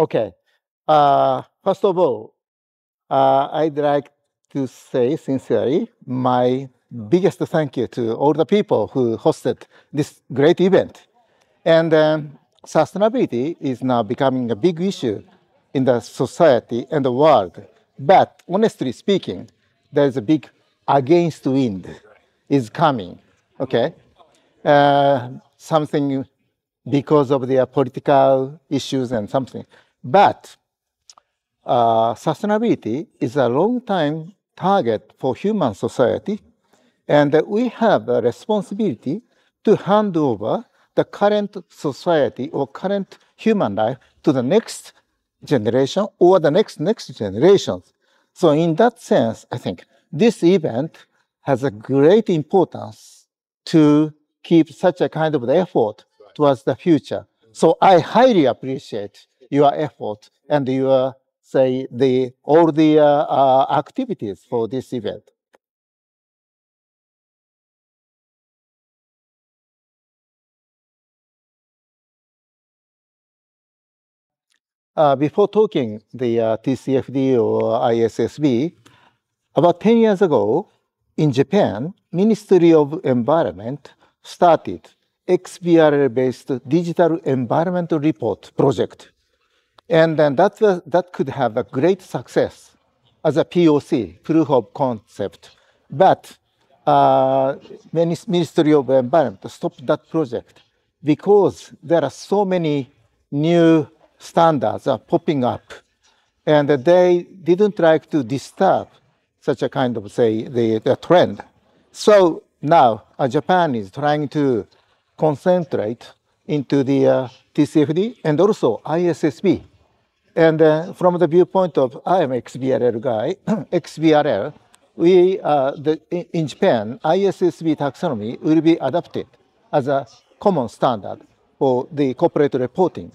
Okay. First of all, I'd like to say sincerely my biggest thank you to all the people who hosted this great event. And sustainability is now becoming a big issue in the society and the world. But honestly speaking, there's a big against wind is coming. Okay, something because of their political issues and something. But sustainability is a long-time target for human society, and we have a responsibility to hand over the current society or current human life to the next generation or the next generations. So in that sense, I think this event has a great importance to keep such a kind of effort towards the future. So I highly appreciate your effort and your say all the activities for this event. Before talking the TCFD or ISSB, about 10 years ago, in Japan, Ministry of Environment started XBRL-based digital environmental report project. And then that could have a great success as a POC, proof of concept. But Ministry of Environment stopped that project because there are so many new standards are popping up, and they didn't like to disturb such a kind of, say, the trend. So now Japan is trying to concentrate into the TCFD and also ISSB. And from the viewpoint of I am XBRL guy, XBRL, in Japan, ISSB taxonomy will be adopted as a common standard for the corporate reporting.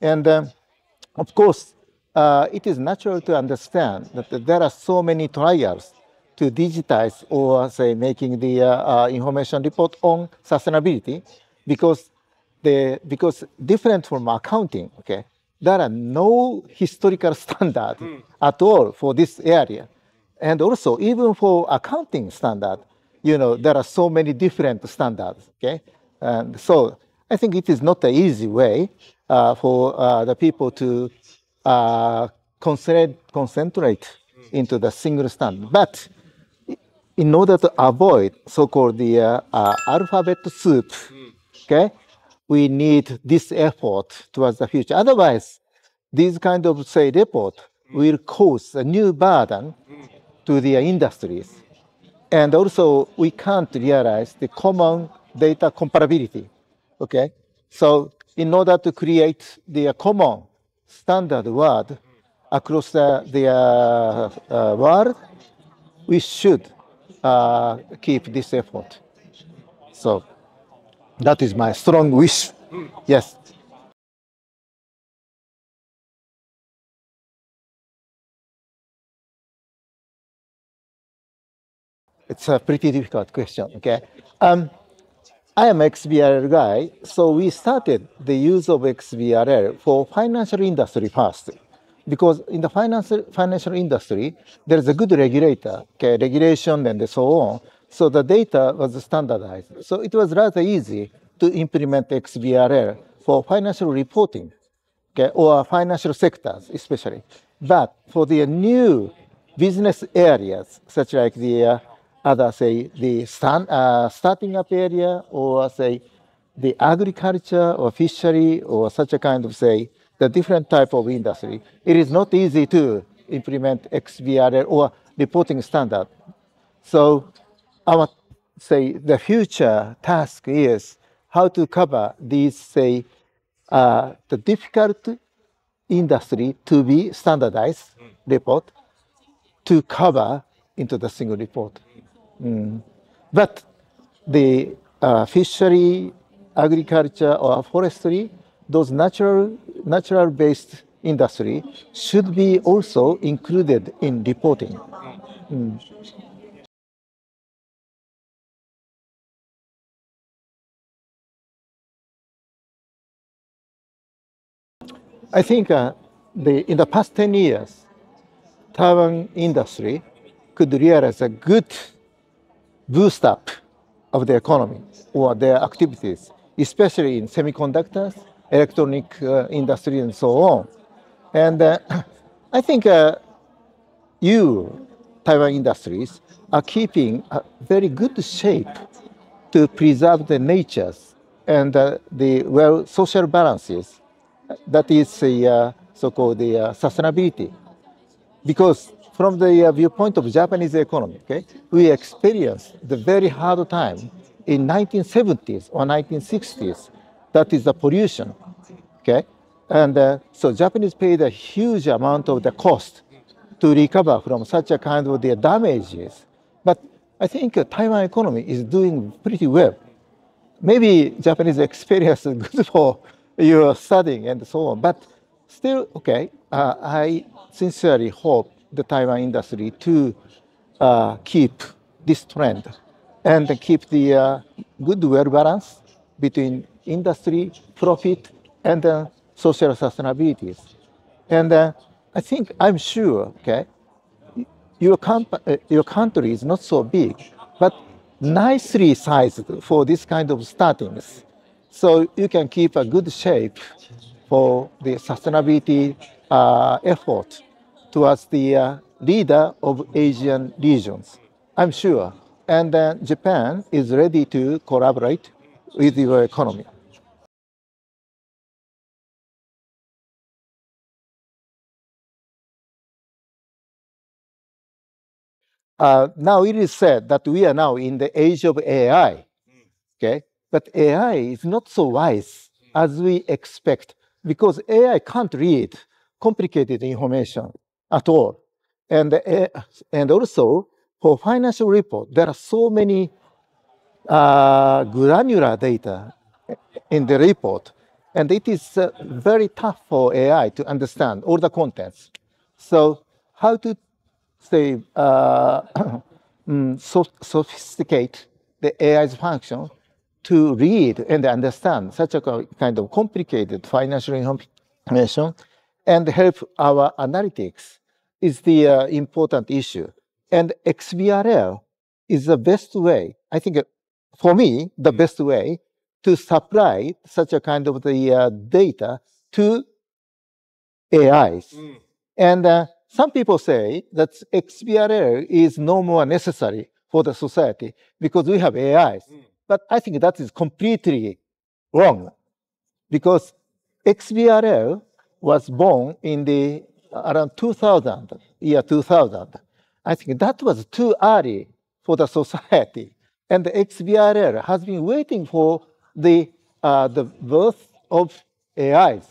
And of course, it is natural to understand that there are so many trials to digitize or say making the information report on sustainability because different from accounting, okay, there are no historical standard at all for this area. And also, even for accounting standard, there are so many different standards, okay? And so I think it is not an easy way for the people to concentrate into the single standard. But in order to avoid so-called the alphabet soup, okay, we need this effort towards the future. Otherwise, these kind of, say, report will cause a new burden to the industries. And also, we can't realize the common data comparability, okay? So in order to create the common standard word across the world, we should keep this effort. So that is my strong wish. Yes. It's a pretty difficult question, okay? I am XBRL guy, so we started the use of XBRL for financial industry first. Because in the financial industry, there is a good regulator, okay, regulation and so on. So the data was standardized. So it was rather easy to implement XBRL for financial reporting, okay, or financial sectors especially. But for the new business areas, such like the other, say, the starting up area, or say the agriculture or fishery, or such a kind of, say, the different type of industry, it is not easy to implement XBRL or reporting standard. So our, say, the future task is how to cover these, say, the difficult industry to be standardized report to cover into the single report. But the fishery, agriculture, or forestry, those natural-based industry should be also included in reporting. I think in the past 10 years, Taiwan industry could realize a good boost up of the economy or their activities, especially in semiconductors, electronic industry, and so on. And I think Taiwan industries, are keeping a very good shape to preserve the natures and the social balances. That is the so-called sustainability. Because from the viewpoint of Japanese economy, okay, we experienced the very hard time in 1970s or 1960s. That is the pollution, okay, and so Japanese paid a huge amount of the cost to recover from such a kind of the damages. But I think Taiwan economy is doing pretty well. Maybe Japanese experience is good for your studying and so on, but still, okay, I sincerely hope the Taiwan industry to keep this trend and keep the good well balance between industry, profit, and social sustainability. And I'm sure, okay, your country is not so big, but nicely sized for this kind of startings. So you can keep a good shape for the sustainability effort towards the leader of Asian regions. I'm sure. And Japan is ready to collaborate with your economy. Now it is said that we are now in the age of AI, okay? But AI is not so wise as we expect because AI can't read complicated information at all. And also, for financial report, there are so many granular data in the report, and it is very tough for AI to understand all the contents. So how to say sophisticate the AI's function to read and understand such a kind of complicated financial information and help our analytics is the important issue. And XBRL is the best way, I think, for me, the best way to supply such a kind of the data to AIs. And some people say that XBRL is no more necessary for the society because we have AIs. But I think that is completely wrong because XBRL was born in the around 2000, year 2000. I think that was too early for the society. And the XBRL has been waiting for the birth of AIs.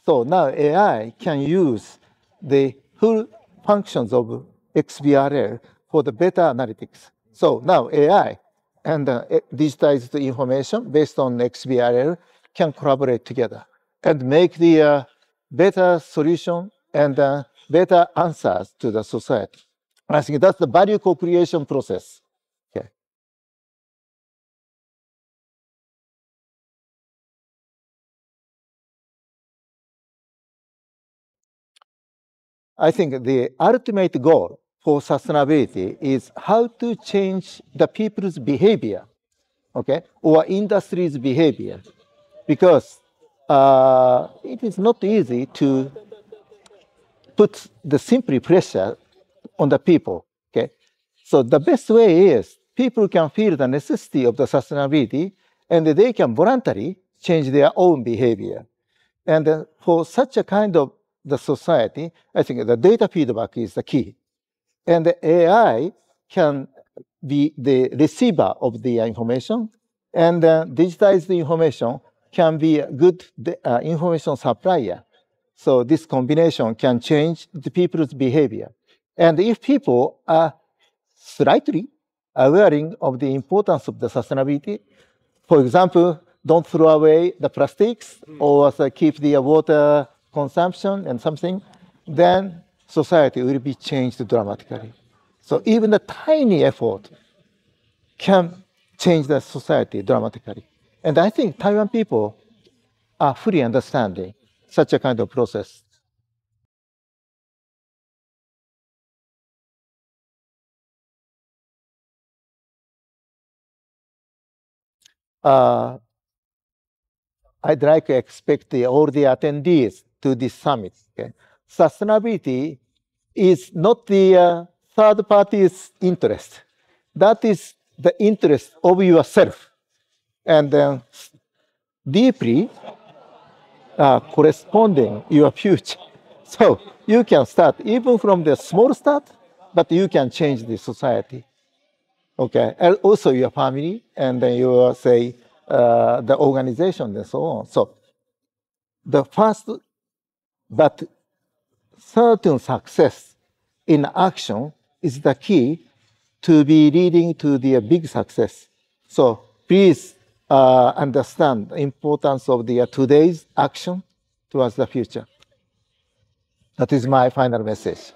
So now AI can use the full functions of XBRL for the better analytics. So now AI and digitized information based on XBRL can collaborate together and make the better solution and better answers to the society. I think that's the value co-creation process. Okay. I think the ultimate goal for sustainability is how to change the people's behavior, okay, or industry's behavior, because it is not easy to put the simple pressure on the people, okay. So the best way is people can feel the necessity of the sustainability and they can voluntarily change their own behavior. And for such a kind of the society, I think the data feedback is the key. And the AI can be the receiver of the information, and digitized information can be a good information supplier. So this combination can change the people's behavior. And if people are slightly aware of the importance of the sustainability, for example, don't throw away the plastics or keep the water consumption and something, then society will be changed dramatically. So even the tiny effort can change the society dramatically. And I think Taiwan people are fully understanding such a kind of process. I'd like to expect all the attendees to this summit. Okay? Sustainability is not the third party's interest. That is the interest of yourself. And then deeply corresponding your future. So you can start even from the small start, but you can change the society. Okay, and also your family, and then you say the organization and so on. So the first, but certain success in action is the key to be leading to the big success. So please understand the importance of the today's action towards the future. That is my final message.